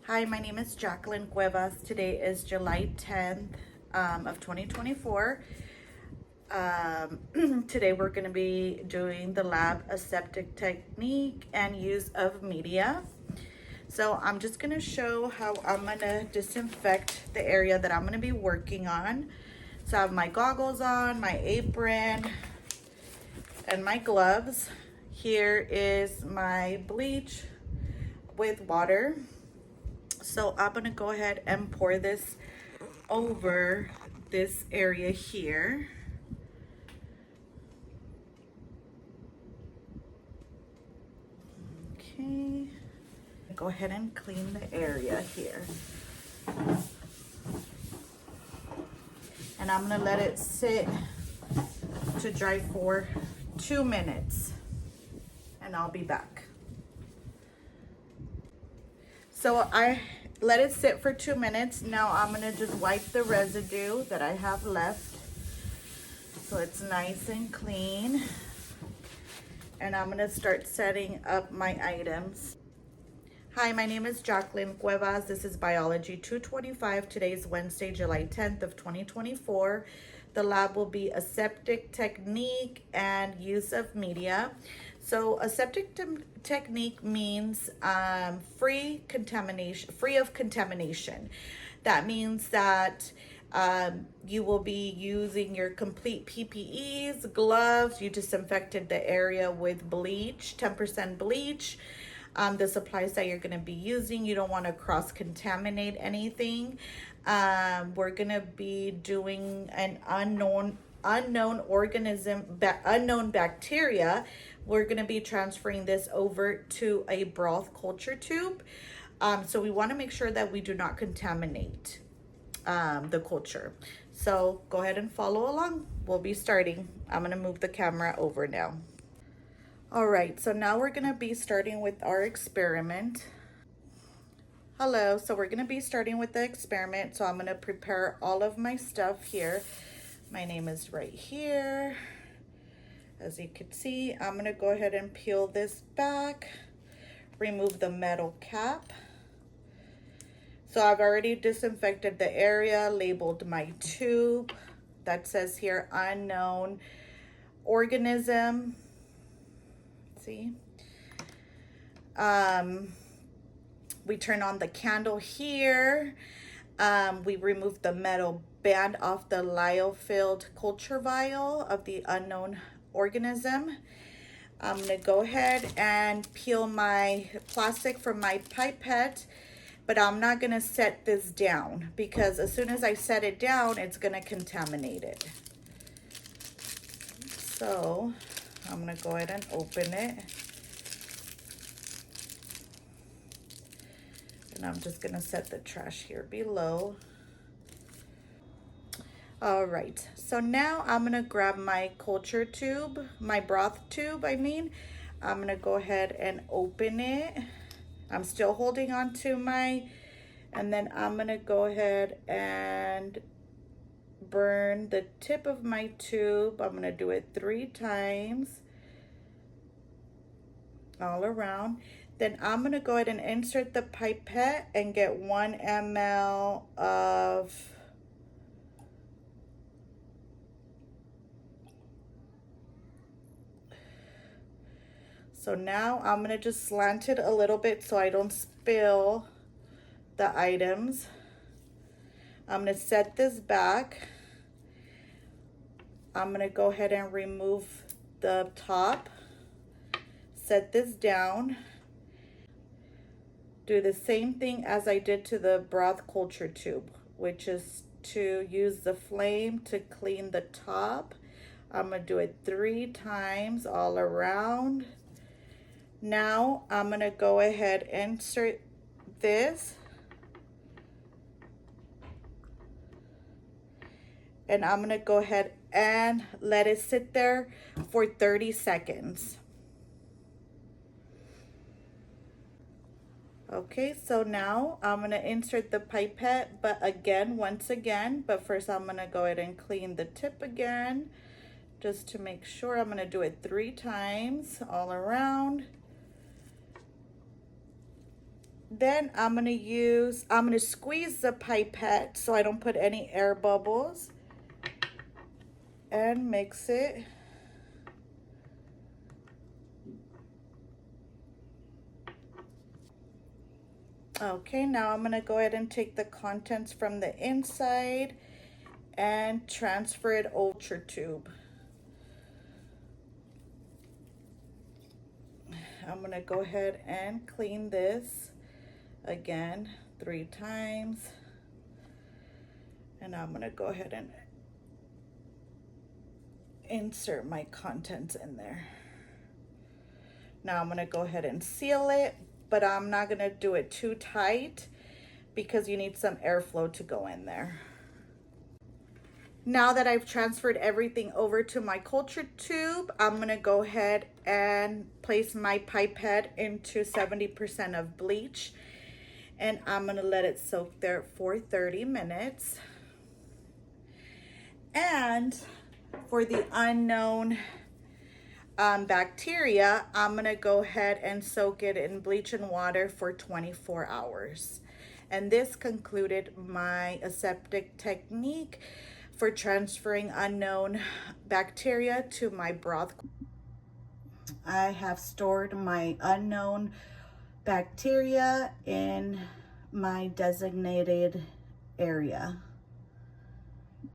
Hi, my name is Jacqueline Cuevas. Today is July 10th of 2024. Today we're going to be doing the lab aseptic technique and use of media. So I'm just going to show how I'm going to disinfect the area that I'm going to be working on. So I have my goggles on, my apron, and my gloves. Here is my bleach with water. So I'm gonna go ahead and pour this over this area here. Okay, go ahead and clean the area here. And I'm gonna let it sit to dry for 2 minutes and I'll be back. So I let it sit for 2 minutes. Now I'm gonna just wipe the residue that I have left so it's nice and clean. And I'm gonna start setting up my items. Hi, my name is Jacqueline Cuevas. This is Biology 225. Today's Wednesday, July 10th of 2024. The lab will be aseptic technique and use of media. So aseptic technique means free of contamination. That means that you will be using your complete PPEs, gloves. You disinfected the area with bleach, 10% bleach. The supplies that you're going to be using, you don't want to cross-contaminate anything. We're going to be doing an unknown organism, unknown bacteria. We're going to be transferring this over to a broth culture tube. So we want to make sure that we do not contaminate the culture. So go ahead and follow along. We'll be starting. I'm going to move the camera over now. All right, so now we're gonna be starting with our experiment. Hello, so we're gonna be starting with the experiment. So I'm gonna prepare all of my stuff here. My name is right here. As you can see, I'm gonna go ahead and peel this back, remove the metal cap. So I've already disinfected the area, labeled my tube. That says here, unknown organism. See, we turn on the candle here. We remove the metal band off the lyo-filled culture vial of the unknown organism. I'm gonna go ahead and peel my plastic from my pipette, but I'm not gonna set this down because as soon as I set it down, it's gonna contaminate it. So I'm gonna go ahead and open it. And I'm just gonna set the trash here below. All right, so now I'm gonna grab my culture tube, my broth tube, I'm gonna go ahead and open it. I'm still holding on to and then I'm gonna go ahead and burn the tip of my tube. I'm gonna do it 3 times all around. Then I'm gonna go ahead and insert the pipette and get 1 ml of so now I'm gonna just slant it a little bit so I don't spill the items. I'm gonna set this back. I'm gonna go ahead and remove the top, set this down. Do the same thing as I did to the broth culture tube, which is to use the flame to clean the top. I'm gonna do it 3 times all around. Now I'm gonna go ahead and insert this. And I'm gonna go ahead and let it sit there for 30 seconds. Okay, so now I'm gonna insert the pipette, but once again, but first I'm gonna go ahead and clean the tip again, just to make sure. I'm gonna do it 3 times all around. Then I'm gonna squeeze the pipette so I don't put any air bubbles and mix it. Okay, now I'm gonna go ahead and take the contents from the inside and transfer it over tube. I'm gonna go ahead and clean this again 3 times. And I'm gonna go ahead and insert my contents in there. Now I'm gonna go ahead and seal it, but I'm not gonna do it too tight because you need some airflow to go in there. Now that I've transferred everything over to my culture tube, I'm gonna go ahead and place my pipette into 70% of bleach, and I'm gonna let it soak there for 30 minutes. And for the unknown bacteria, I'm gonna go ahead and soak it in bleach and water for 24 hours. And this concluded my aseptic technique for transferring unknown bacteria to my broth. I have stored my unknown bacteria in my designated area.